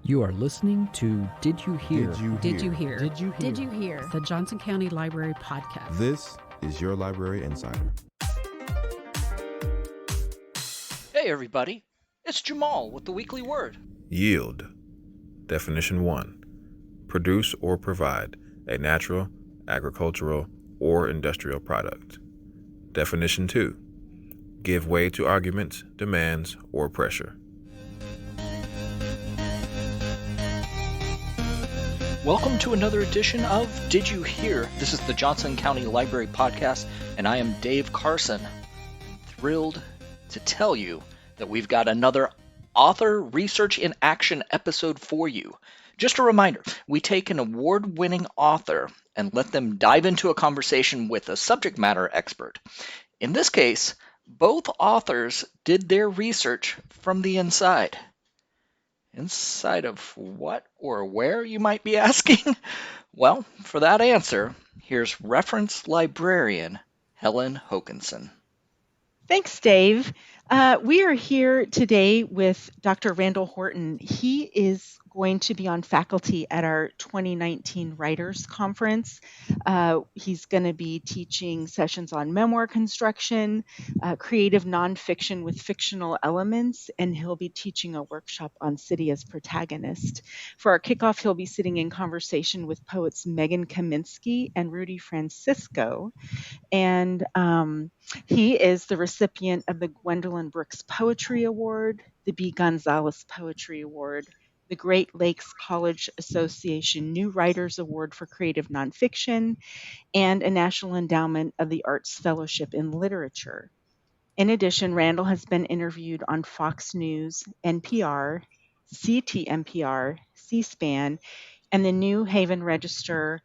You are listening to Did You Hear? Did you hear? Did you hear? Did you hear? The Johnson County Library Podcast. This is your Library Insider. Hey everybody, it's Jamal with the Weekly Word. Yield. Definition 1. Produce or provide a natural, agricultural, or industrial product. Definition 2. Give way to arguments, demands, or pressure. Welcome to another edition of Did You Hear? This is the Johnson County Library Podcast, and I am Dave Carson. Thrilled to tell you that we've got another Author Research in Action episode for you. Just a reminder, we take an award-winning author and let them dive into a conversation with a subject matter expert. In this case, both authors did their research from the inside. Inside of what or where, you might be asking? Well, for that answer, here's reference librarian Helen Hokanson. Thanks, Dave. We are here today with Dr. Randall Horton. He is going to be on faculty at our 2019 Writers Conference. He's going to be teaching sessions on memoir construction, creative nonfiction with fictional elements, and he'll be teaching a workshop on city as protagonist. For our kickoff, he'll be sitting in conversation with poets Megan Kaminsky and Rudy Francisco. And he is the recipient of the Gwendolyn Brooks Poetry Award, the B. Gonzalez Poetry Award, the Great Lakes College Association New Writers Award for Creative Nonfiction, and a National Endowment of the Arts Fellowship in Literature. In addition, Randall has been interviewed on Fox News, NPR, CTMPR, C-SPAN, and the New Haven Register,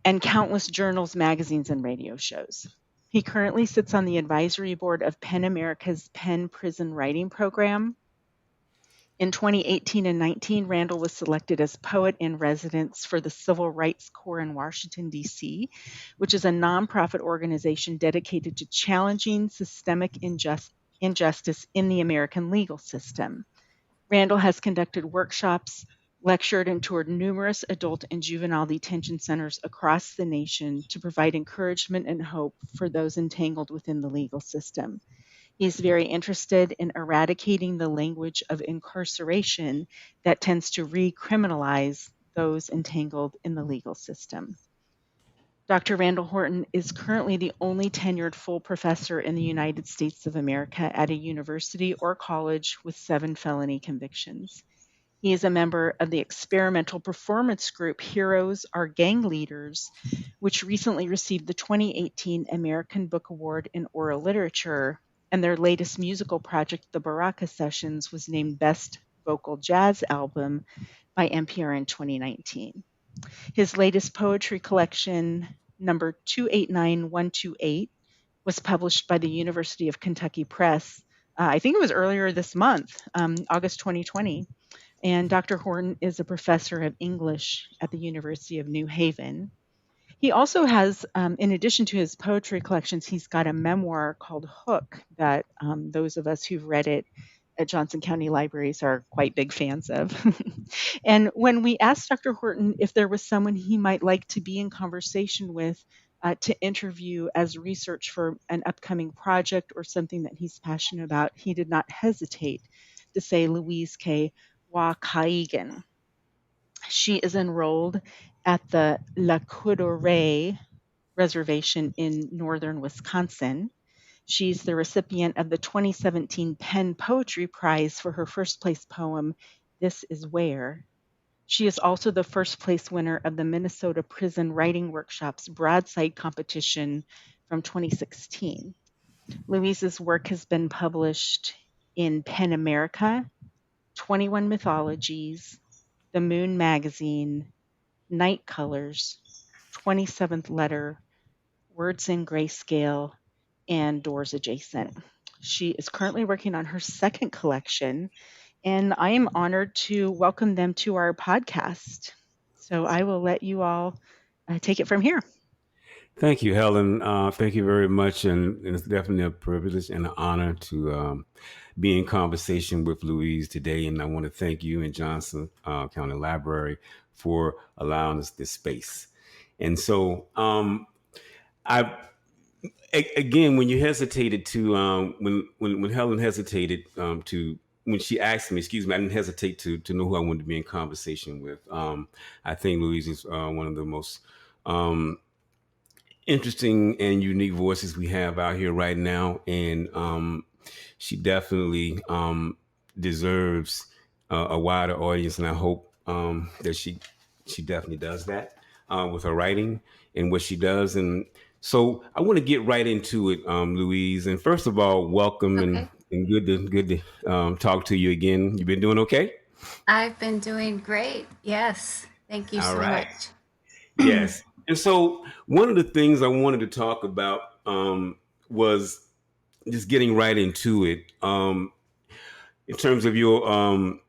and countless journals, magazines, and radio shows. He currently sits on the advisory board of PEN America's PEN Prison Writing Program. In 2018 and 19, Randall was selected as Poet in Residence for the Civil Rights Corps in Washington, D.C., which is a nonprofit organization dedicated to challenging systemic injustice in the American legal system. Randall has conducted workshops, lectured and toured numerous adult and juvenile detention centers across the nation to provide encouragement and hope for those entangled within the legal system. He's very interested in eradicating the language of incarceration that tends to recriminalize those entangled in the legal system. Dr. Randall Horton is currently the only tenured full professor in the United States of America at a university or college with 7 felony convictions. He is a member of the experimental performance group Heroes Are Gang Leaders, which recently received the 2018 American Book Award in Oral Literature, and their latest musical project, The Baraka Sessions, was named Best Vocal Jazz Album by NPR in 2019. His latest poetry collection, number 289128, was published by the University of Kentucky Press. I think it was earlier this month, August 2020. And Dr. Horton is a professor of English at the University of New Haven. He also has, in addition to his poetry collections, he's got a memoir called Hook that those of us who've read it at Johnson County Libraries are quite big fans of. And when we asked Dr. Horton if there was someone he might like to be in conversation with to interview as research for an upcoming project or something that he's passionate about, he did not hesitate to say Louise K. Waukegan. She is enrolled at the La Coudray Reservation in northern Wisconsin. She's the recipient of the 2017 PEN Poetry Prize for her first place poem, This Is Where. She is also the first place winner of the Minnesota Prison Writing Workshop's Broadside Competition from 2016. Louise's work has been published in PEN America, 21 Mythologies, The Moon Magazine, Night Colors, 27th Letter, Words in Grayscale, and Doors Adjacent. She is currently working on her second collection, and I am honored to welcome them to our podcast. So I will let you all take it from here. Thank you, Helen. Thank you very much. And it's definitely a privilege and an honor to be in conversation with Louise today. And I want to thank you and Johnson County Library for allowing us this space. And so I again, when you hesitated to when Helen hesitated to when she asked me, excuse me, I didn't hesitate to know who I wanted to be in conversation with. I think Louise is one of the most interesting and unique voices we have out here right now, and she definitely deserves a wider audience, and I hope that she definitely does that with her writing and what she does. And so I want to get right into it, Louise. And first of all, welcome Okay. and good to talk to you again. You been doing okay? I've been doing great. Yes. Thank you All so right. much. Yes. And so one of the things I wanted to talk about was just getting right into it in terms of your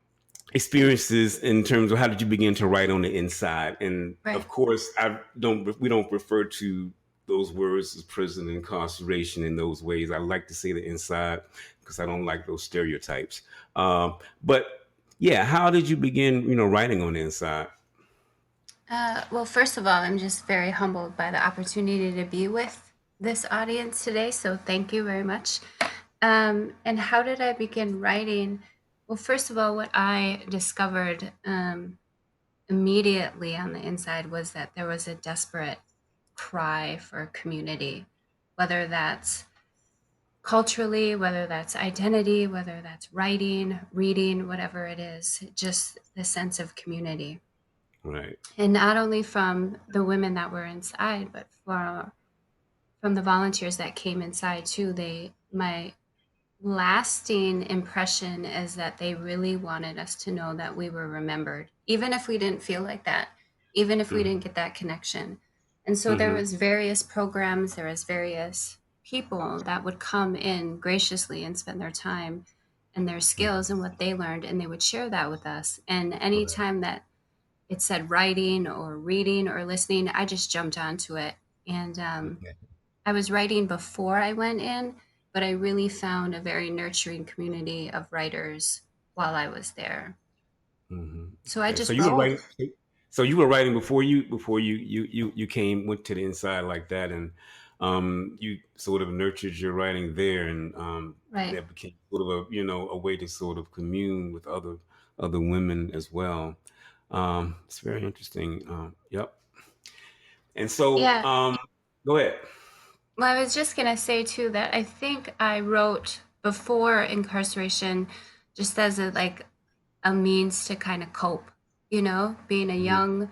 experiences in terms of how did you begin to write on the inside. And Right. of course we don't refer to those words as prison, incarceration in those ways. I like to say the inside because I don't like those stereotypes. But yeah, how did you begin writing on the inside? Well, first of all, I'm just very humbled by the opportunity to be with this audience today. So thank you very much. And how did I begin writing? Well, first of all, what I discovered immediately on the inside was that there was a desperate cry for community, whether that's culturally, whether that's identity, whether that's writing, reading, whatever it is, just the sense of community. Right. And not only from the women that were inside, but from the volunteers that came inside too. My lasting impression is that they really wanted us to know that we were remembered, even if we didn't feel like that, even if we Mm-hmm. didn't get that connection. And so there Mm-hmm. was various programs, there was various people that would come in graciously and spend their time and their skills and what they learned, and they would share that with us. And Right. anytime that it said writing or reading or listening, I just jumped onto it. And Okay. I was writing before I went in, but I really found a very nurturing community of writers while I was there. Hmm. So I Okay. just wrote. So you were writing before you went to the inside like that, and you sort of nurtured your writing there, and Right. that became sort of a a way to sort of commune with other women as well. It's very interesting. Yep. And so, Yeah. go ahead. Well, I was just going to say too that I think I wrote before incarceration just as a means to kind of cope, being a Mhm.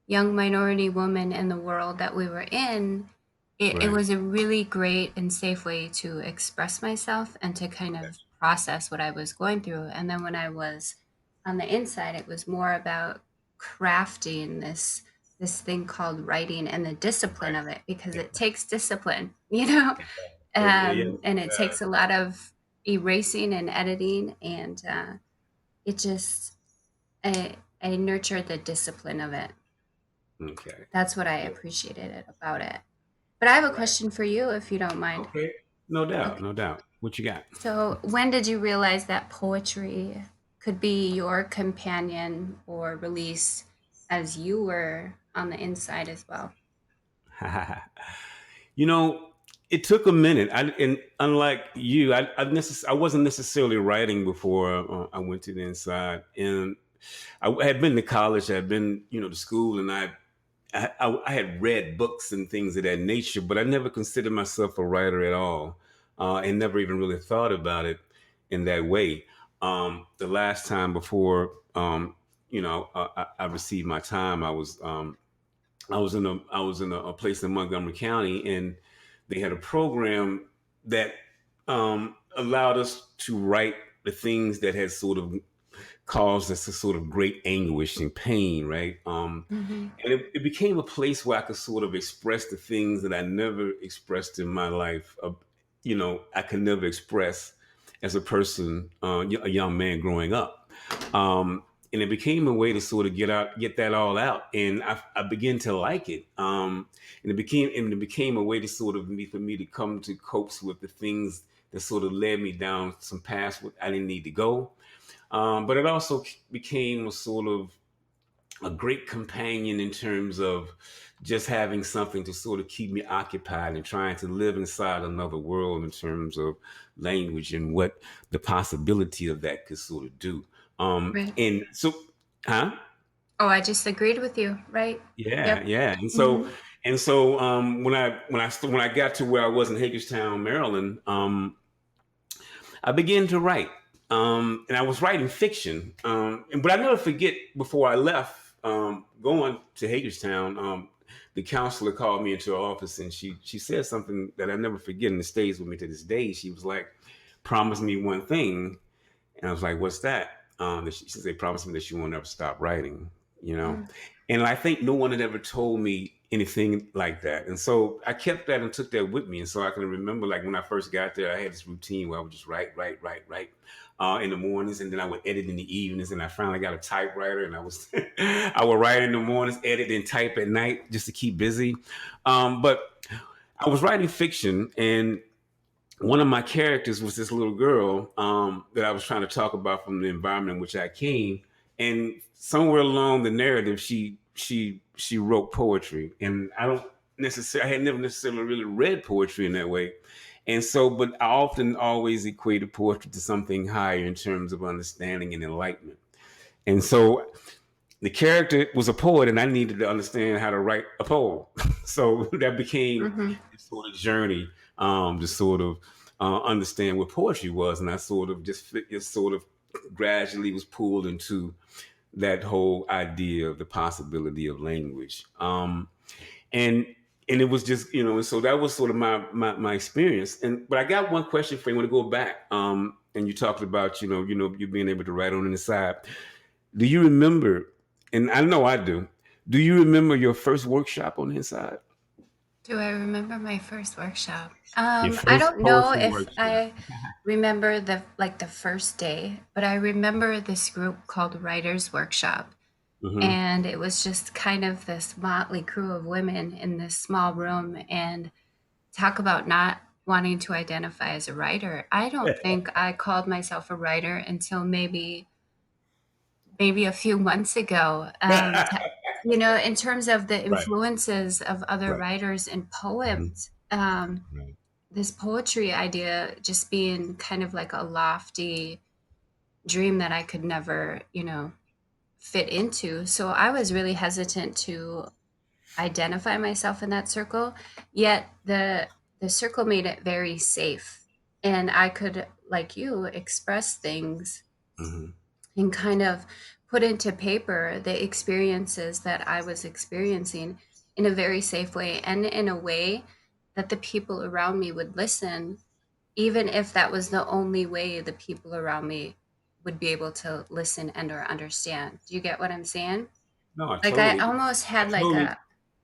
young minority woman in the world that we were in. It Right. was a really great and safe way to express myself and to kind of process what I was going through. And then when I was on the inside, it was more about crafting this thing called writing and the discipline of it, because it takes discipline, Yeah. and it takes a lot of erasing and editing, and it just I nurtured the discipline of it. Okay. That's what I Yeah. appreciated about it. But I have a Right. question for you, if you don't mind. Okay. No doubt. Okay. No doubt. What you got? So, when did you realize that poetry could be your companion or release as you were on the inside as well? You know, it took a minute. And unlike you, I wasn't necessarily writing before I went to the inside. And I had been to college, I had been, to school, and I had read books and things of that nature, but I never considered myself a writer at all, and never even really thought about it in that way. The last time before, I received my time, I was in a place in Montgomery County, and they had a program that allowed us to write the things that had sort of caused us a sort of great anguish and pain, right? Hmm. And it became a place where I could sort of express the things that I never expressed in my life. I could never express as a person, a young man growing up. and it became a way to sort of get that all out, and I began to like it. And it became a way to sort of for me to come to copes with the things that sort of led me down some paths I didn't need to go. But it also became a sort of a great companion in terms of just having something to sort of keep me occupied and trying to live inside another world in terms of language and what the possibility of that could sort of do. Right. And so, huh? Oh, I just agreed with you. Right. Yeah, Yep. yeah. Hmm. And so when I got to where I was in Hagerstown, Maryland, I began to write, and I was writing fiction. But I never forget before I left, going to Hagerstown, the counselor called me into her office, and she said something that I never forget, and it stays with me to this day. She was like, "Promise me one thing," and I was like, "What's that?" She said, "Promise me that you won't ever stop writing." You know, and I think no one had ever told me anything like that. And so I kept that and took that with me. And so I can remember, like, when I first got there, I had this routine where I would just write in the mornings, and then I would edit in the evenings. And I finally got a typewriter, and I would write in the mornings, edit, and type at night just to keep busy. But I was writing fiction, and one of my characters was this little girl that I was trying to talk about from the environment in which I came. And somewhere along the narrative, she wrote poetry, and I had never necessarily really read poetry in that way. And so, but I often always equated poetry to something higher in terms of understanding and enlightenment. And so the character was a poet, and I needed to understand how to write a poem. So that became Hmm. this sort of journey to sort of understand what poetry was, and I sort of just gradually was pulled into that whole idea of the possibility of language. And it was just, and so that was sort of my experience. But I got one question for you. I want to go back. And you talked about you being able to write on the side. Do you remember? And I know I do. Do you remember your first workshop on the inside? Do I remember my first workshop? Your I first don't know poetry if workshop. I remember the first day, but I remember this group called Writers Workshop. Mm-hmm. And it was just kind of this motley crew of women in this small room, and talk about not wanting to identify as a writer. I don't think I called myself a writer until maybe a few months ago. In terms of the Right. influences of other Right. writers and Mhm. poets, Right. this poetry idea just being kind of like a lofty dream that I could never, fit into. So I was really hesitant to identify myself in that circle. Yet the circle made it very safe, and I could, like you, express things Mm-hmm. and kind of put into paper the experiences that I was experiencing in a very safe way, and in a way that the people around me would listen, even if that was the only way the people around me would be able to listen and or understand. Do you get what I'm saying? No, Like I almost I had like totally, a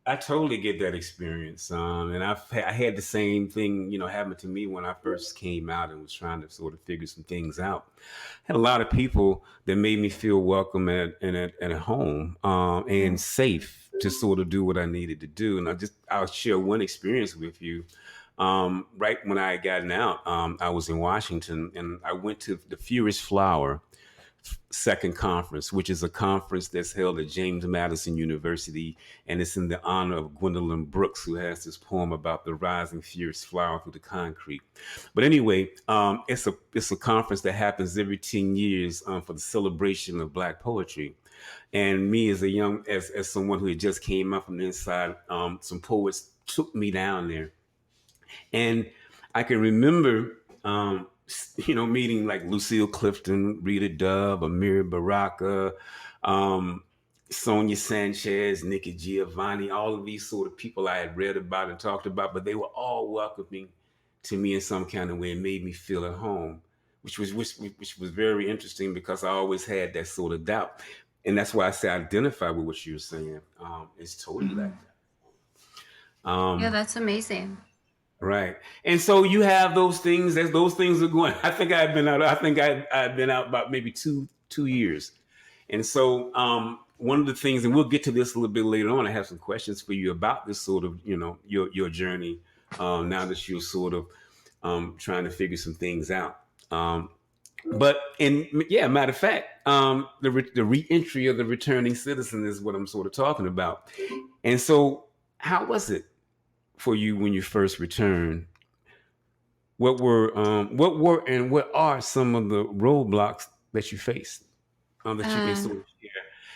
I totally get that experience. And I had the same thing, happen to me when I first came out and was trying to sort of figure some things out. I had a lot of people that made me feel welcome and at home, and safe to sort of do what I needed to do. And I'll share one experience with you. Right when I had gotten out, I was in Washington, and I went to the Furious Flower second conference, which is a conference that's held at James Madison University, and it's in the honor of Gwendolyn Brooks, who has this poem about the rising fierce flower through the concrete. But anyway, it's a conference that happens every 10 years for the celebration of Black poetry. And me, as someone who had just came up from the inside, some poets took me down there, and I can remember, meeting like Lucille Clifton, Rita Dove, Amiri Baraka, um, Sonia Sanchez, Nikki Giovanni, all of these sort of people I had read about and talked about, but they were all welcoming to me in some kind of way and made me feel at home, which was very interesting because I always had that sort of doubt. And that's why I say I identify with what you're saying. It's totally like Mhm. that. Yeah, that's amazing. Right. And so you have those things as those things are going. I think I've been out about maybe two years. And so one of the things, and we'll get to this a little bit later on, I have some questions for you about this sort of, your journey now that you're sort of trying to figure some things out. But matter of fact, the reentry of the returning citizen is what I'm sort of talking about. And so, how was it for you when you first returned? What were and what are some of the roadblocks that you faced that you can sort of share?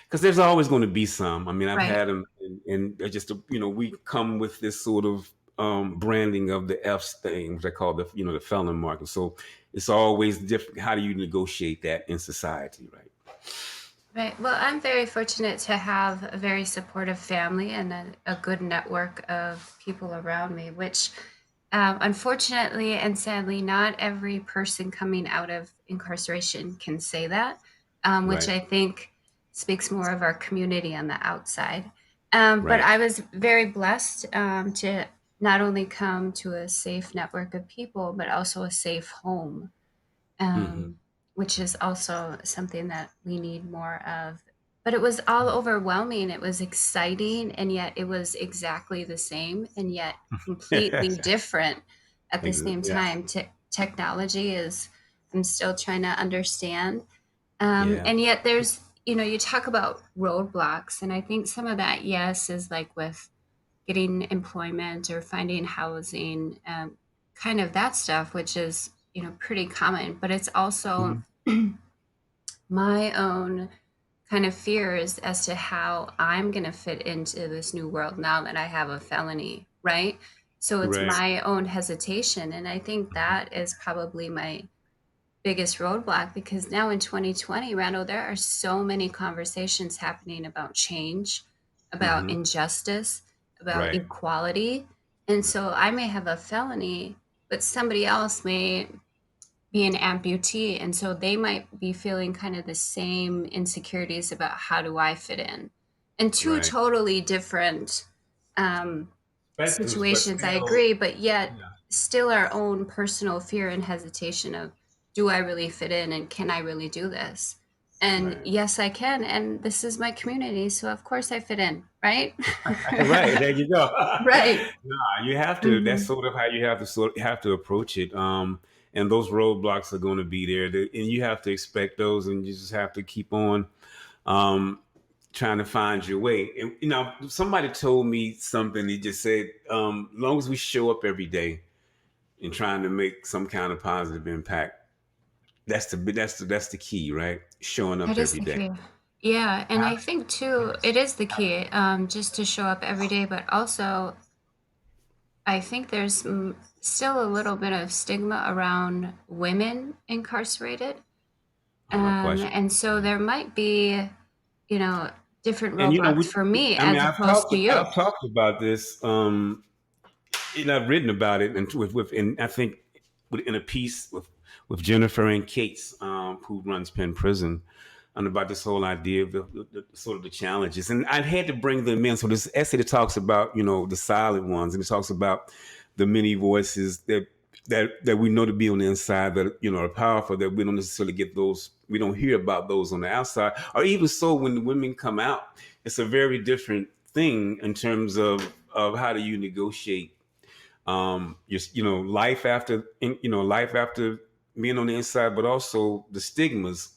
Because there's always going to be some. I mean, I've Right. had them, and they're just we come with this sort of branding of the F thing, which I call the felon mark. And so it's always different. How do you negotiate that in society, right? Right. Well, I'm very fortunate to have a very supportive family and a good network of people around me, which unfortunately and sadly, not every person coming out of incarceration can say that, which Right. I think speaks more of our community on the outside. But Right. I was very blessed to not only come to a safe network of people, but also a safe home, Mm-hmm. which is also something that we need more of. But it was all overwhelming. It was exciting, and yet it was exactly the same, and yet completely different at the same Yeah. time. Technology is, I'm still trying to understand. Yeah. And yet there's, you talk about roadblocks, and I think some of that, yes, is like with getting employment or finding housing, kind of that stuff, which is, pretty common, but it's also Mhm. my own kind of fears as to how I'm going to fit into this new world now that I have a felony, right? So it's Right. my own hesitation. And I think that is probably my biggest roadblock, because now in 2020, Randall, there are so many conversations happening about change, about Mm-hmm. injustice, about Right. equality. And so I may have a felony, but somebody else may be an amputee. And so they might be feeling kind of the same insecurities about how do I fit in. And two Right. totally different um, Spectrums, but situations, I still, agree, but yet yeah. still our own personal fear and hesitation of, do I really fit in and can I really do this? And Right. yes, I can. And this is my community. So of course I fit in, right? Right. There you go. Right. Nah, you have to. That's Mhm. sort of how you have to approach it. And those roadblocks are going to be there, and you have to expect those, and you just have to keep on um, trying to find your way. And somebody told me something. He just said, as long as we show up every day and trying to make some kind of positive impact, that's the key, right? Showing That up is every the day. key. Yeah. And I think too, it is the key, just to show up every day, but also I think there's still a little bit of stigma around women incarcerated. No question. And so there might be, you know, different And roadblocks for me I mean, as opposed to you. I've talked about this. I've written about it, and and I think in a piece with Jennifer and Cates, who runs Penn Prison, and about this whole idea of the sort of the challenges. And I had to bring them in. So this essay that talks about the silent ones, and it talks about the many voices that we know to be on the inside that are powerful, that we don't necessarily get those. We don't hear about those on the outside, or even so when the women come out, it's a very different thing in terms of how do you negotiate life after life after being on the inside, but also the stigmas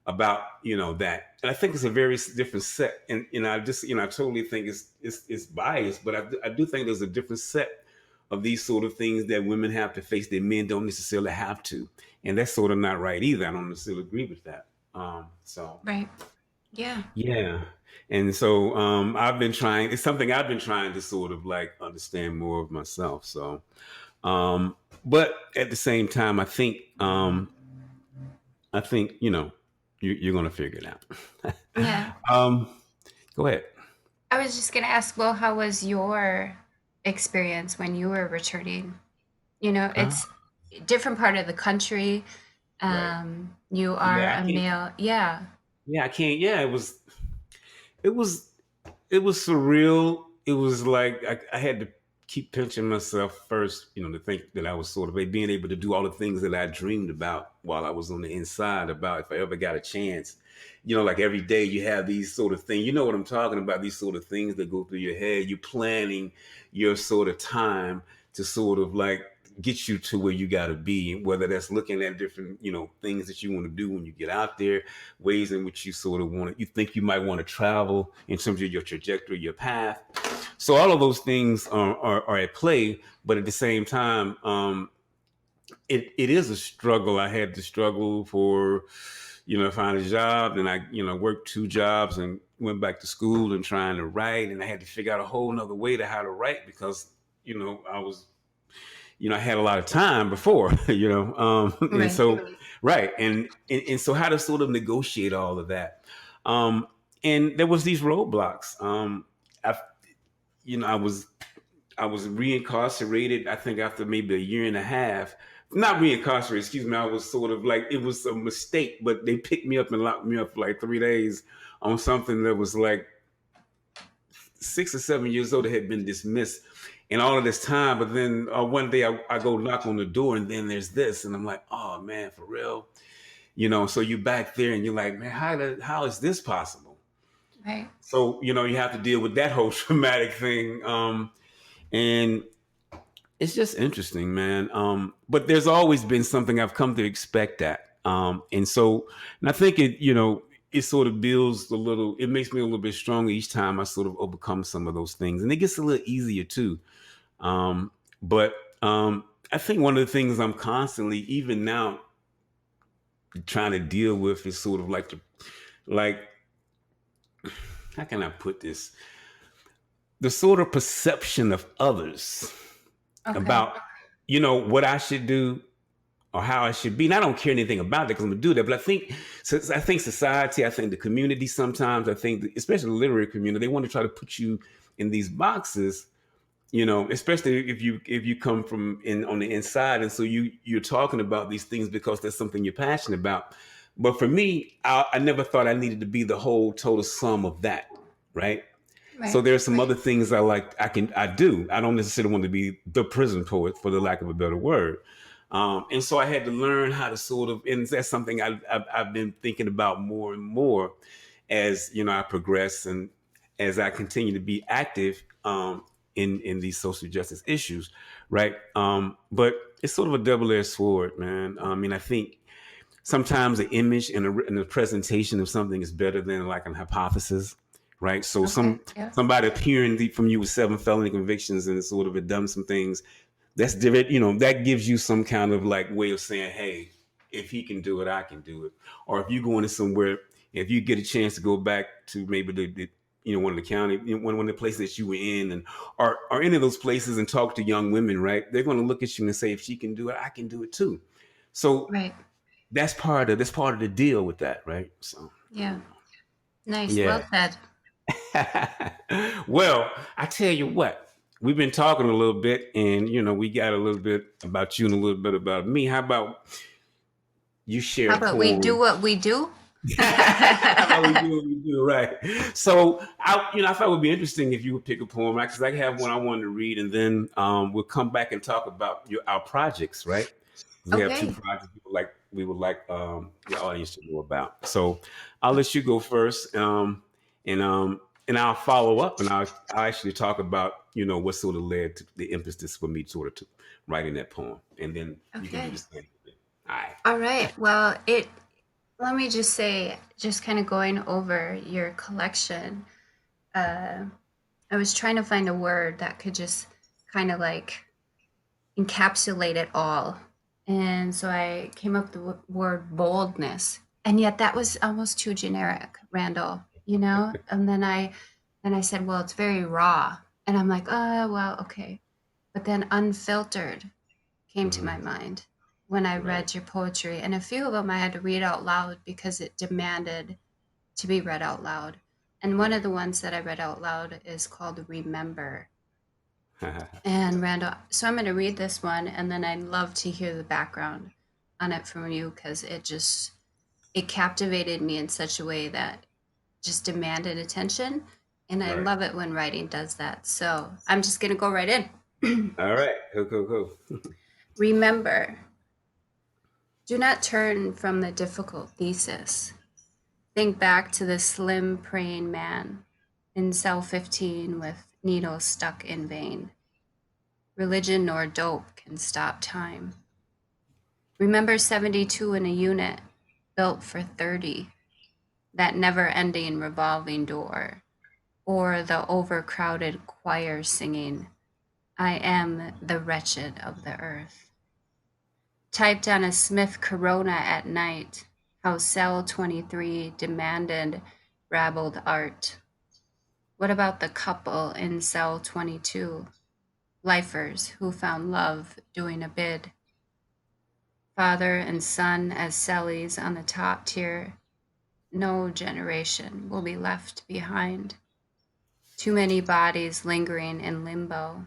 about that. And I think it's a very different set. And I just I totally think it's biased, but I do think there's a different set of these sort of things that women have to face that men don't necessarily have to, and that's sort of not right either. I don't necessarily agree with that. So Right. Yeah. yeah. And so I've been trying, it's something I've been trying to sort of like understand more of myself. So um but at the same time I think you're gonna figure it out. Yeah. um Go ahead. I was just going to ask, well, how was your experience when you were returning? uh, It's a different part of the country. right. You are Yeah, I a can't. male. Yeah. Yeah, I can't. Yeah, it was surreal. It was like I had to keep pinching myself first, to think that I was sort of being able to do all the things that I dreamed about while I was on the inside about if I ever got a chance. Like every day you have these sort of things. You know what I'm talking about, these sort of things that go through your head. You're planning your sort of time to sort of like get you to where you got to be, whether that's looking at different, things that you want to do when you get out there, ways in which you sort of you think you might want to travel in terms of your trajectory, your path. So all of those things are at play, but at the same time, it is a struggle. I had to struggle for, find a job, and I, worked 2 jobs and went back to school and trying to write, and I had to figure out a whole nother way to how to write because, I was, I had a lot of time before, and Right. so, right. And so how to sort of negotiate all of that. And there was these roadblocks. I was reincarcerated, I think after maybe a year and a half. Not reincarcerated, excuse me. I was sort of like, it was a mistake, but they picked me up and locked me up for like 3 days on something that was like 6 or 7 years old that had been dismissed. And all of this time, but then one day I go knock on the door, and then there's this, and I'm like, oh man, for real, So you're back there, and you're like, man, how is this possible? Right. So you have to deal with that whole traumatic thing, and it's just interesting, man. But there's always been something I've come to expect that, and I think it sort of builds it makes me a little bit stronger each time I sort of overcome some of those things, and it gets a little easier too. But I think one of the things I'm constantly, even now, trying to deal with is sort of like how can I put this? The sort of perception of others about, what I should do or how I should be. And I don't care anything about it because I'm gonna do that. But I think society, I think the community sometimes, I think especially the literary community, they want to try to put you in these boxes, especially if you come from on the inside. And so you're talking about these things because there's something you're passionate about. But for me, I never thought I needed to be the whole total sum of that. Right. Right. So there are some other things I do. I don't necessarily want to be the prison poet, for the lack of a better word. And so I had to learn how to sort of, and that's something I've been thinking about more and more as, I progress and as I continue to be active in these social justice issues, right? But it's sort of a double-edged sword, man. I think sometimes the image and the presentation of something is better than like an hypothesis, right? So somebody appearing from you with 7 felony convictions and sort of had done some things, that's different, that gives you some kind of like way of saying, hey, if he can do it, I can do it. Or if you go into somewhere, if you get a chance to go back to maybe the one of the county, one of the places that you were in, and or any of those places, and talk to young women, right? They're going to look at you and say, if she can do it, I can do it too. So Right. that's part of the deal with that, right? So Yeah. Nice. Yeah. Well said. Well, I tell you what, we've been talking a little bit, and we got a little bit about you and a little bit about me. How about you share How a about poem? we do what we do? How about we do what we do, right? So I thought it would be interesting if you would pick a poem, right? Because I have one I wanted to read, and then we'll come back and talk about our projects, right? We have 2 projects we would like the audience to know about. So I'll let you go first, and I'll follow up, and I'll actually talk about what sort of led to the impetus for me sort of to writing that poem, and then you can do the same. All right. Well, let me just say, just kind of going over your collection, I was trying to find a word that could just kind of like encapsulate it all. And so I came up with the word boldness. And yet that was almost too generic, Randall, And then I said, well, it's very raw. And I'm like, oh, well, okay. But then unfiltered came to my mind when I read your poetry. And a few of them I had to read out loud because it demanded to be read out loud. And one of the ones that I read out loud is called Remember. And Randall, so I'm going to read this one, and then I'd love to hear the background on it from you, because it captivated me in such a way that just demanded attention. And I love it when writing does that. So I'm just going to go right in. All right. Go. Remember, do not turn from the difficult thesis. Think back to the slim praying man in cell 15 with needles stuck in vein. Religion nor dope can stop time. Remember 72 in a unit built for 30, that never ending revolving door, or the overcrowded choir singing, I am the wretched of the earth. Typed on a Smith Corona at night, how cell 23 demanded rabbled art. What about the couple in cell 22? Lifers who found love doing a bid. Father and son as cellies on the top tier. No generation will be left behind. Too many bodies lingering in limbo.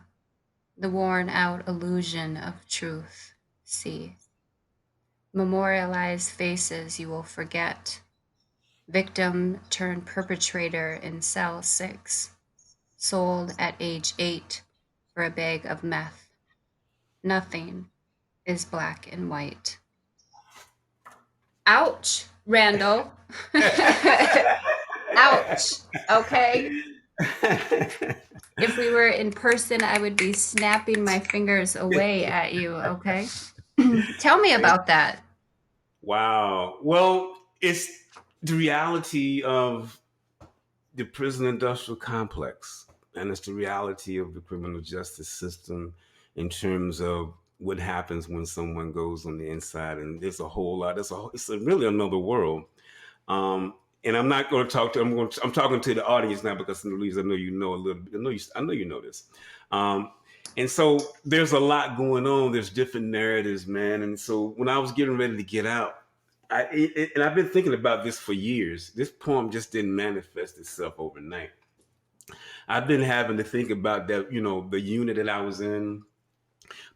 The worn out illusion of truth. See. Memorialized faces you will forget. Victim turned perpetrator in cell 6. Sold at age 8 for a bag of meth. Nothing is black and white. Ouch, Randall. Ouch. Okay. If we were in person, I would be snapping my fingers away at you. Okay. Tell me about that. Wow. Well, it's the reality of the prison industrial complex, and it's the reality of the criminal justice system in terms of what happens when someone goes on the inside. And there's a whole lot. It's really another world. And I'm not going to talk to. I'm talking to the audience now because, Louise, I know you know a little bit. I know you know this. And so there's a lot going on. There's different narratives, man. And so when I was getting ready to get out, and I've been thinking about this for years. This poem just didn't manifest itself overnight. I've been having to think about that, the unit that I was in,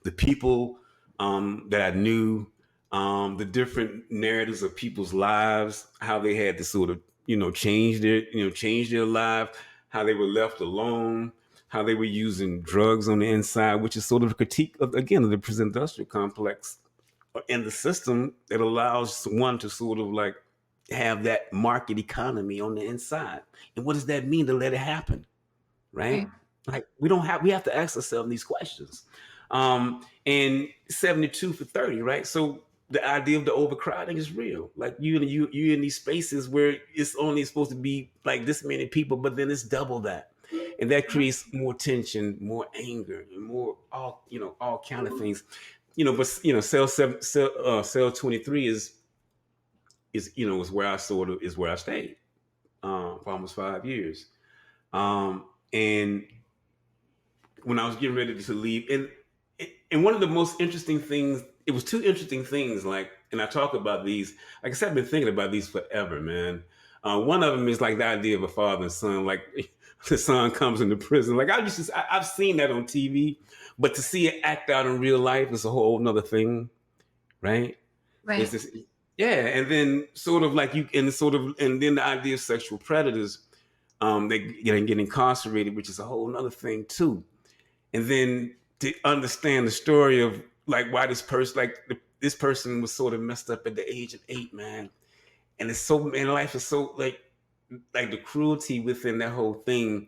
the people that I knew, the different narratives of people's lives, how they had to sort of, change their life, how they were left alone, how they were using drugs on the inside, which is sort of a critique of, again, of the prison industrial complex and the system that allows one to sort of like have that market economy on the inside. And what does that mean to let it happen? Right? Like we have to ask ourselves these questions. And 72 for 30, right? So the idea of the overcrowding is real. Like you in these spaces where it's only supposed to be like this many people, but then it's double that. And that creates more tension, more anger, and more all kind of things. But cell 23 is where I stayed for almost 5 years. And when I was getting ready to leave, and one of the most interesting things, it was two interesting things, like, and I talk about these, like I said, I've been thinking about these forever, man. One of them is like the idea of a father and son, like the son comes into prison. Like I've seen that on TV, but to see it act out in real life is a whole nother thing, right? Right. It's this, yeah, and then sort of like and then the idea of sexual predators, they get incarcerated, which is a whole nother thing too. And then to understand the story of like why this person was sort of messed up at the age of 8, man. And life is so like the cruelty within that whole thing.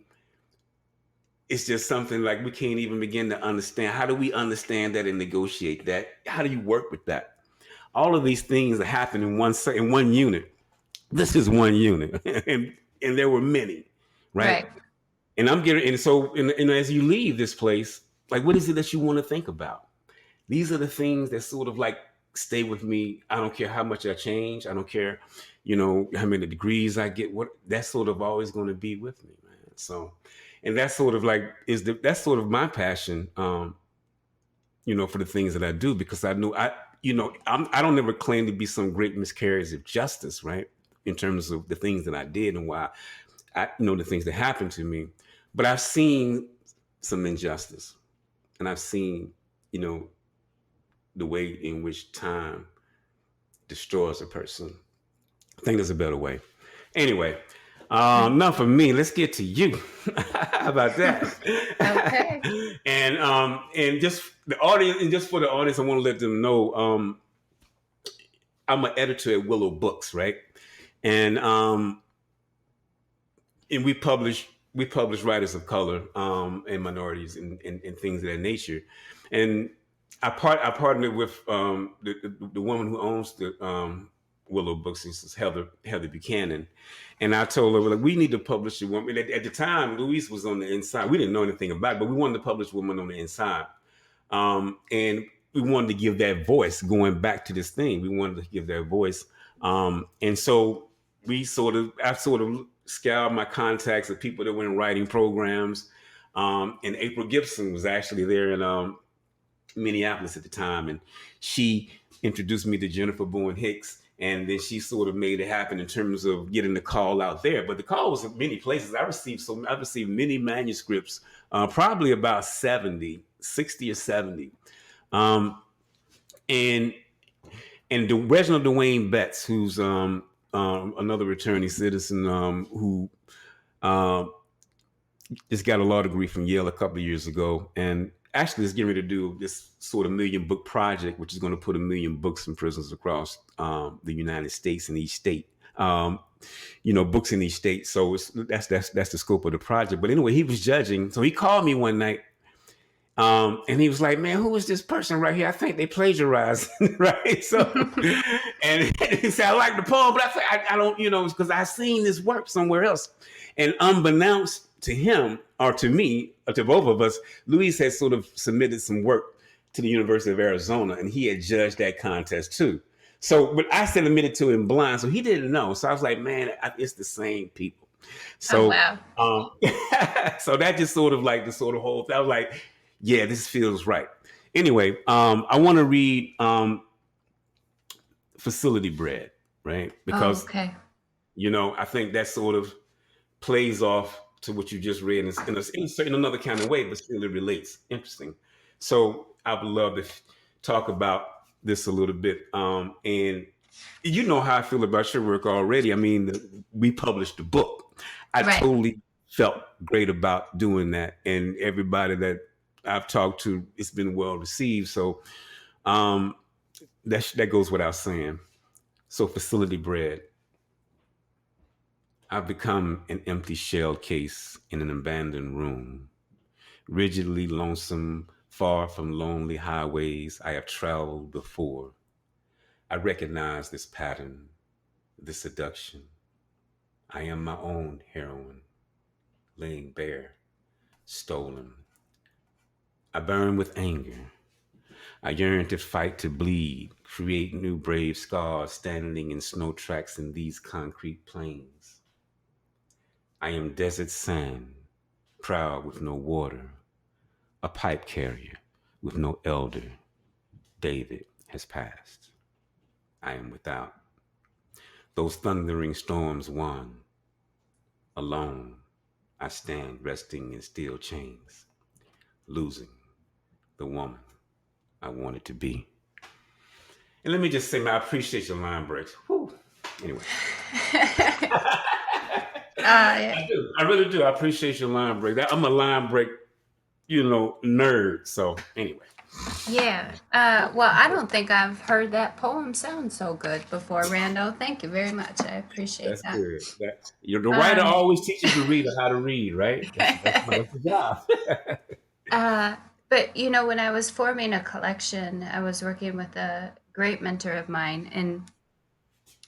It's just something like we can't even begin to understand. How do we understand that and negotiate that? How do you work with that? All of these things that happen in one unit. This is one unit, and there were many, right? And and as you leave this place, like, what is it that you want to think about? These are the things that sort of like stay with me. I don't care how much I change. I don't care, how many degrees I get. That's sort of always going to be with me, man. So, and that's sort of like that's sort of my passion, for the things that I do, because I know I don't ever claim to be some great miscarriage of justice, right? In terms of the things that I did and why the things that happened to me. But I've seen some injustice, and I've seen, the way in which time destroys a person. I think there's a better way. Anyway, enough of me. Let's get to you. How about that? Okay. And just the audience, and just for the audience, I want to let them know, I'm an editor at Willow Books, right? And and we publish writers of color, and minorities, and things of that nature. And I partnered with the woman who owns the Willow Books. This is Heather Buchanan, and I told her, like, we need to publish a woman. At the time, Louise was on the inside. We didn't know anything about it, but we wanted to publish a woman on the inside, and we wanted to give that voice. Going back to this thing, we wanted to give that voice, and so I sort of scoured my contacts of people that were in writing programs. And April Gibson was actually there in Minneapolis at the time, and she introduced me to Jennifer Bowen Hicks, and then she sort of made it happen in terms of getting the call out there. But the call was in many places. I received many manuscripts, probably about 60 or 70. And Reginald Dwayne Betts, who's another returning citizen, who just got a law degree from Yale a couple of years ago, and actually is getting ready to do this sort of million book project, which is going to put 1 million books in prisons across the United States in each state. Books in each state. So that's the scope of the project. But anyway, he was judging. So he called me one night. And he was like, "Man, who is this person right here? I think they plagiarized." Right. So, and he said, "I like the poem, but I don't, because I seen this work somewhere else." And unbeknownst to him, or to me, or to both of us, Luis had sort of submitted some work to the University of Arizona, and he had judged that contest too. So, but I submitted to him blind, so he didn't know. So I was like, "Man, it's the same people." So, wow. So that just sort of like the sort of whole. I was like, yeah, this feels right. Anyway, I want to read Facility Bred, right? Because, okay. I think that sort of plays off to what you just read in another kind of way, but still it relates. Interesting. So I would love to talk about this a little bit. And you know how I feel about your work already. I mean, we published the book. I totally felt great about doing that. And everybody that I've talked to, it's been well received. So that goes without saying. So Facility Bred. I've become an empty shell case in an abandoned room, rigidly lonesome, far from lonely highways I have traveled before. I recognize this pattern, this seduction. I am my own heroine, laying bare, stolen. I burn with anger. I yearn to fight, to bleed, create new brave scars standing in snow tracks in these concrete plains. I am desert sand, proud with no water, a pipe carrier with no elder. David has passed. I am without. Those thundering storms won. Alone, I stand resting in steel chains, losing the woman I wanted to be. And let me just say, man, I appreciate your line breaks. Whew. Anyway. I do. I really do. I appreciate your line break. I'm a line break, nerd. So anyway. Yeah. Well, I don't think I've heard that poem sound so good before, Rando. Thank you very much. I appreciate that. Good. The writer always teaches the reader how to read, right? That's the job. But when I was forming a collection, I was working with a great mentor of mine,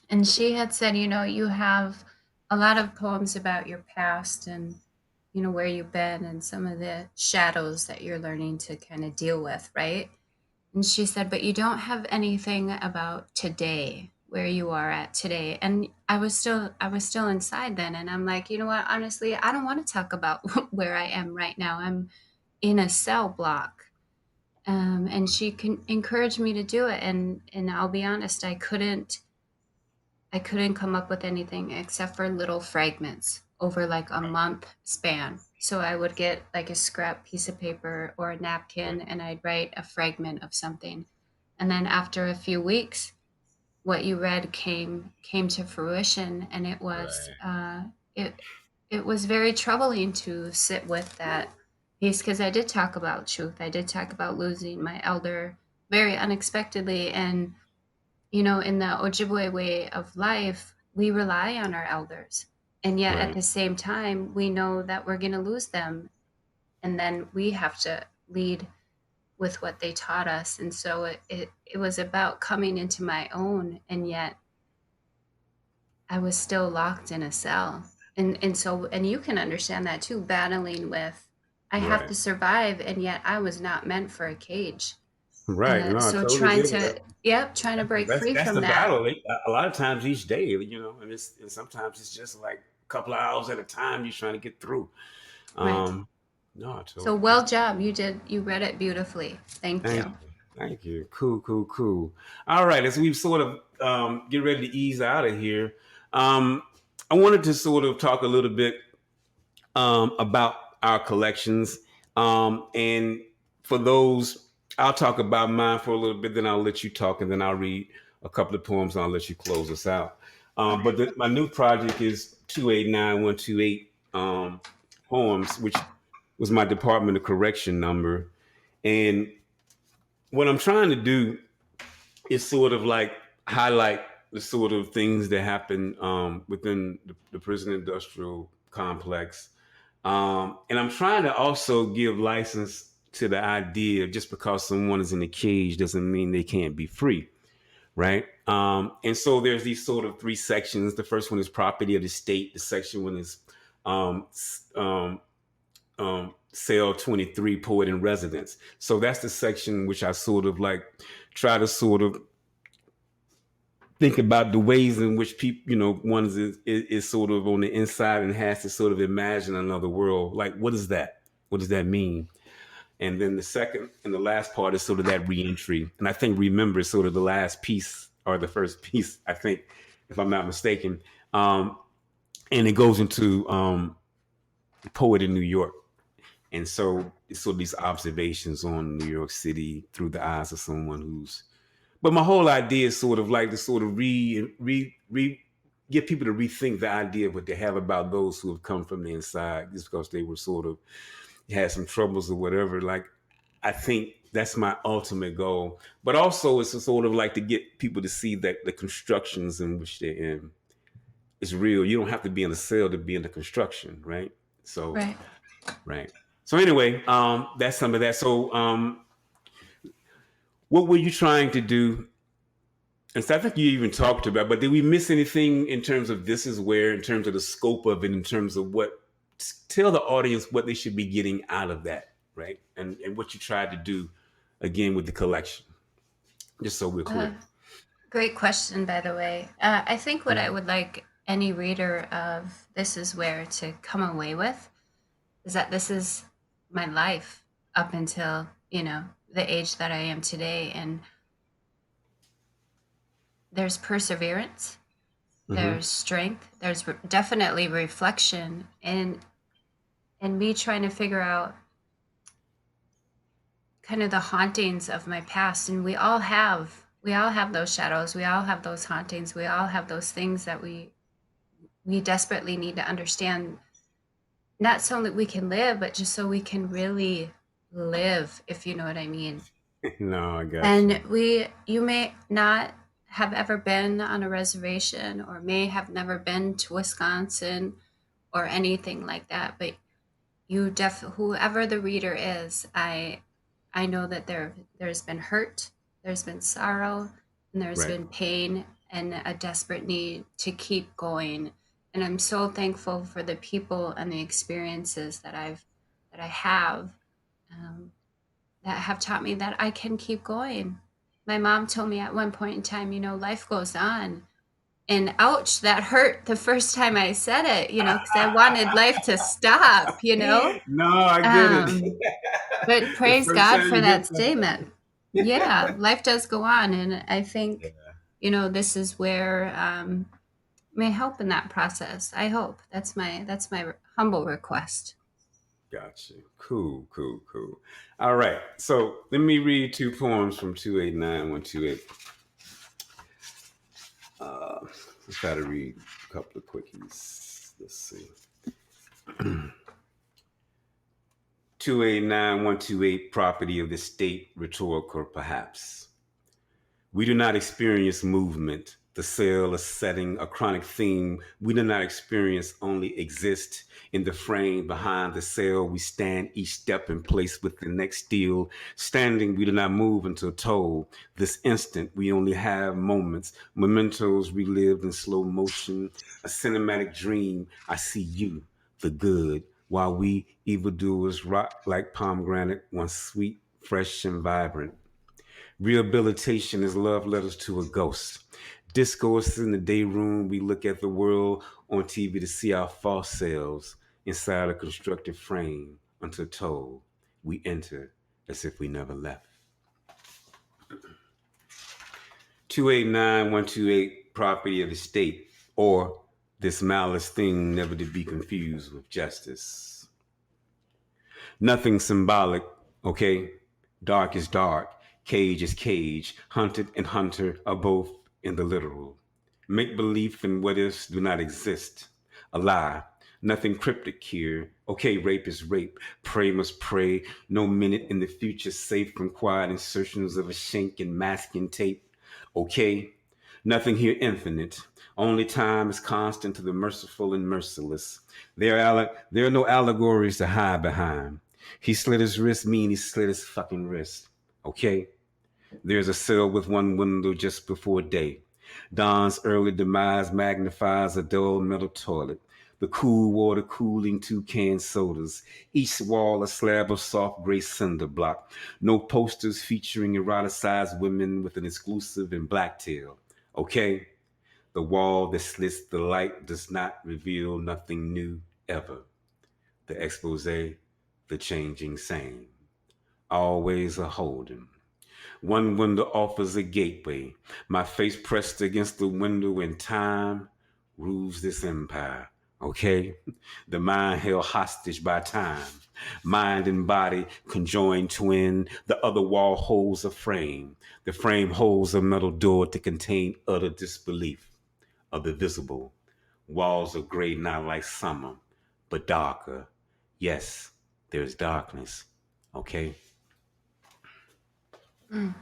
and she had said, you have a lot of poems about your past and where you've been and some of the shadows that you're learning to kind of deal with, right? And she said, but you don't have anything about today, where you are at today. And I was still inside then, and I'm like, you know what, honestly, I don't want to talk about where I am right now. I'm in a cell block. And she encouraged me to do it, and I'll be honest, I couldn't come up with anything except for little fragments over like a month span. So I would get like a scrap piece of paper or a napkin, and I'd write a fragment of something. And then after a few weeks, what you read came to fruition, and it was it was very troubling to sit with that piece, because I did talk about truth. I did talk about losing my elder very unexpectedly. And, in the Ojibwe way of life, we rely on our elders. And yet at Right. the same time, we know that we're going to lose them. And then we have to lead with what they taught us. And so it was about coming into my own, and yet I was still locked in a cell. And you can understand that too, battling with, I have Right. to survive, and yet I was not meant for a cage. Right. No, I So totally trying get it. to, trying to break That's free that's from the that. battle. A lot of times each day, and sometimes it's just like a couple of hours at a time you're trying to get through. Right. No, I So totally get well it. job. You read it beautifully. Thank Thank you. you. Thank you. Cool, cool, cool. All right, as we sort of get ready to ease out of here, um, I wanted to sort of talk a little bit about our collections. And for those, I'll talk about mine for a little bit, then I'll let you talk, and then I'll read a couple of poems, and I'll let you close us out. Okay. My new project is 289128 poems, which was my Department of Correction number. And what I'm trying to do is sort of like highlight the sort of things that happen within the prison industrial complex. And I'm trying to also give license to the idea of just because someone is in a cage doesn't mean they can't be free, right? And so there's these sort of three sections. The first one is property of the state. The section one is um, cell 23, poet in residence. So that's the section which I sort of like try to sort of think about the ways in which people, one is sort of on the inside and has to sort of imagine another world. Like, what is that? What does that mean? And then the second and the last part is sort of that reentry. And I think remember is sort of the last piece or the first piece, I think, if I'm not mistaken. And it goes into poet in New York. And so it's sort of these observations on New York City through the eyes of someone who's. But my whole idea is sort of like to sort of get people to rethink the idea of what they have about those who have come from the inside just because they were sort of had some troubles or whatever. Like, I think that's my ultimate goal. But also it's a sort of like to get people to see that the constructions in which they're in is real. You don't have to be in a cell to be in the construction, right? So, Right. right. So anyway, that's some of that. So what were you trying to do? And so I think you even talked about, but did we miss anything in terms of this is where, in terms of the scope of it, in terms of what, tell the audience what they should be getting out of that, right? And what you tried to do again with the collection, just so we're Uh, clear. Great question, by the way. I think what I would like any reader of This Is Where to come away with is that this is my life up until, the age that I am today. And there's perseverance, Mm-hmm. there's strength, there's definitely reflection, and me trying to figure out kind of the hauntings of my past. And we all have those shadows, we all have those hauntings, we all have those things that we desperately need to understand, not so that we can live, but just so we can really live, if you know what I mean. No, I got you. And you may not have ever been on a reservation or may have never been to Wisconsin or anything like that, but whoever the reader is, I know that there's been hurt, there's been sorrow, and there's Right. been pain and a desperate need to keep going. And I'm so thankful for the people and the experiences that I have, um, that have taught me that I can keep going. My mom told me at one point in time, life goes on. And ouch, that hurt the first time I said it, because I wanted life to stop. No, I get it. Um, but The praise first God time for you that get statement. that. Yeah, life does go on. And I think, Yeah, this is where may help in that process. I hope that's my humble request. got you. Cool, cool, cool. All right. So let me read two poems from 289128. Let's try to read a couple of quickies. Let's see. 289128, property of the state, rhetorical perhaps. We do not experience movement, the cell, a setting, a chronic theme. We do not experience, only exist in the frame behind the cell. We stand each step in place with the next still. Standing, we do not move until told. This instant, we only have moments, mementos relived in slow motion, a cinematic dream. I see you, the good, while we evildoers rot like pomegranate, once sweet, fresh, and vibrant. Rehabilitation is love letters to a ghost. Discourse in the day room, we look at the world on TV to see our false selves inside a constructed frame until told we enter as if we never left. 289128, property of the state, or this malice thing never to be confused with justice. Nothing symbolic, okay? Dark is dark, cage is cage, hunted and hunter are both in the literal. Make belief and what ifs do not exist. A lie, nothing cryptic here. Okay, rape is rape, prey must pray. No minute in the future safe from quiet insertions of a shank and masking tape. Okay, nothing here infinite. Only time is constant to the merciful and merciless. There are no allegories to hide behind. He slit his wrist, mean he slit his fucking wrist. Okay? There's a cell with one window just before day. Dawn's early demise magnifies a dull metal toilet. The cool water cooling 2 canned sodas. Each wall a slab of soft gray cinder block. No posters featuring eroticized women with an exclusive and blacktail. Okay? The wall that slits the light does not reveal nothing new ever. The expose, the changing same. Always a holding. One window offers a gateway. My face pressed against the window in time rules this empire. Okay? The mind held hostage by time. Mind and body conjoined twin. The other wall holds a frame. The frame holds a metal door to contain utter disbelief of the visible. Walls are gray, not like summer, but darker. Yes, there's darkness. Okay? Mm.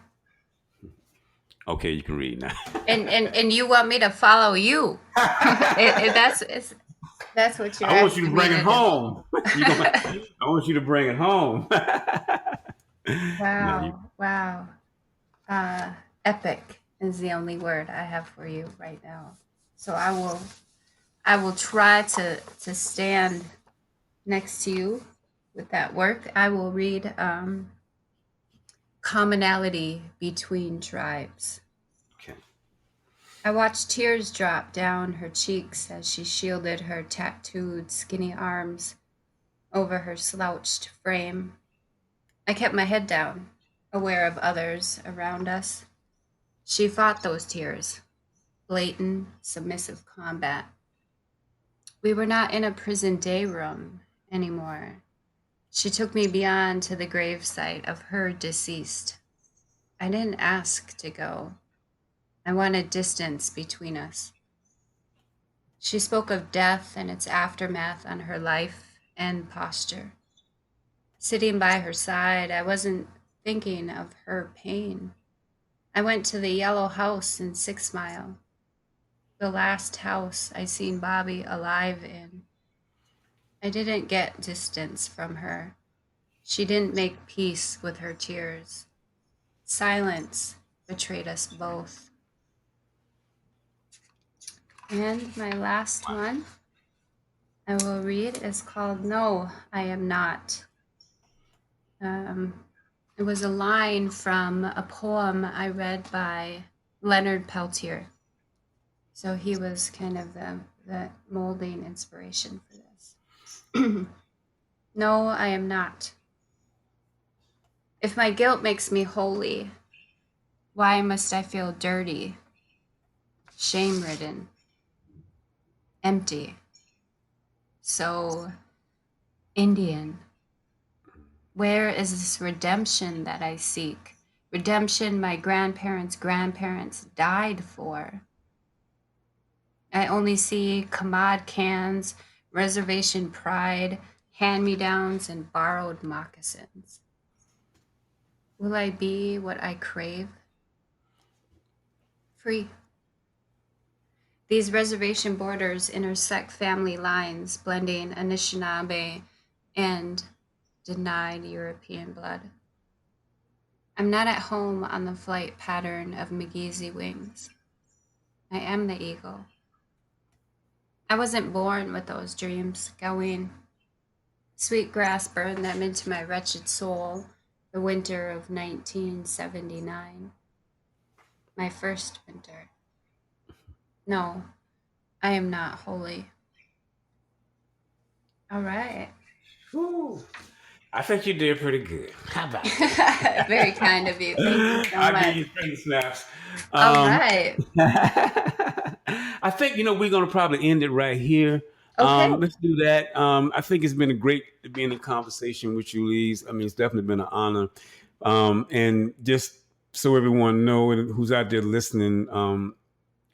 Okay, you can read now. And you want me to follow you? That's what you're. I want you to bring it home. I want you to bring it home. Wow, wow. Epic is the only word I have for you right now. So I will try to stand next to you with that work. I will read commonality between tribes. Okay. I watched tears drop down her cheeks as she shielded her tattooed, skinny arms over her slouched frame. I kept my head down, aware of others around us. She fought those tears, blatant, submissive combat. We were not in a prison day room anymore. She took me beyond to the gravesite of her deceased. I didn't ask to go. I wanted distance between us. She spoke of death and its aftermath on her life and posture. Sitting by her side, I wasn't thinking of her pain. I went to the yellow house in 6 Mile, the last house I seen Bobby alive in. I didn't get distance from her. She didn't make peace with her tears. Silence betrayed us both. And my last one I will read is called No, I Am Not. It was a line from a poem I read by Leonard Peltier. So he was kind of the molding inspiration for this. No, I am not. If my guilt makes me holy, why must I feel dirty, shame-ridden, empty, so Indian? Where is this redemption that I seek? Redemption my grandparents died for. I only see Kamad cans, reservation pride, hand-me-downs, and borrowed moccasins. Will I be what I crave? Free. These reservation borders intersect family lines, blending Anishinaabe and denied European blood. I'm not at home on the flight pattern of McGeezy wings. I am the eagle. I wasn't born with those dreams going. Sweet grass burned them into my wretched soul, the winter of 1979. My first winter. No, I am not holy. All right. Whew. I think you did pretty good. How about that? Very kind of you. Thank you so I'll much. give you 3 snaps. All right. I think, we're going to probably end it right here. Okay. Let's do that. I think it's been a great being in conversation with you, Lise. I mean, it's definitely been an honor. And just so everyone know and who's out there listening,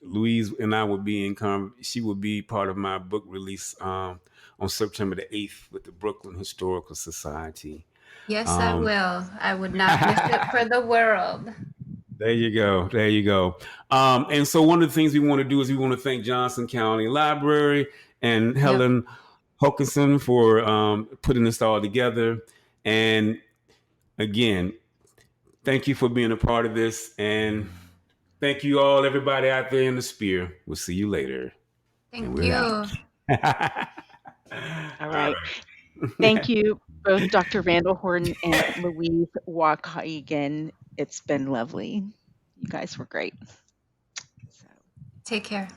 Louise and I will be she will be part of my book release on September the 8th with the Brooklyn Historical Society. Yes, I will. I would not miss it for the world. There you go. And so one of the things we want to do is we want to thank Johnson County Library and Helen Hokinson for putting this all together. And again, thank you for being a part of this. And thank you all, everybody out there in the spear. We'll see you later. Thank you. All right. Thank you, both Dr. Randall Horton and Louise Waukegan. It's been lovely. You guys were great. So. Take care.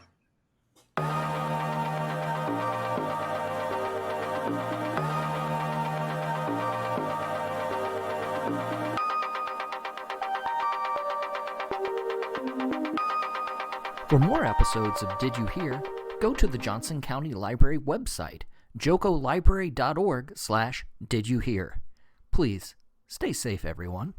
For more episodes of Did You Hear, go to the Johnson County Library website, jocolibrary.org/didyouhear. Please, stay safe, everyone.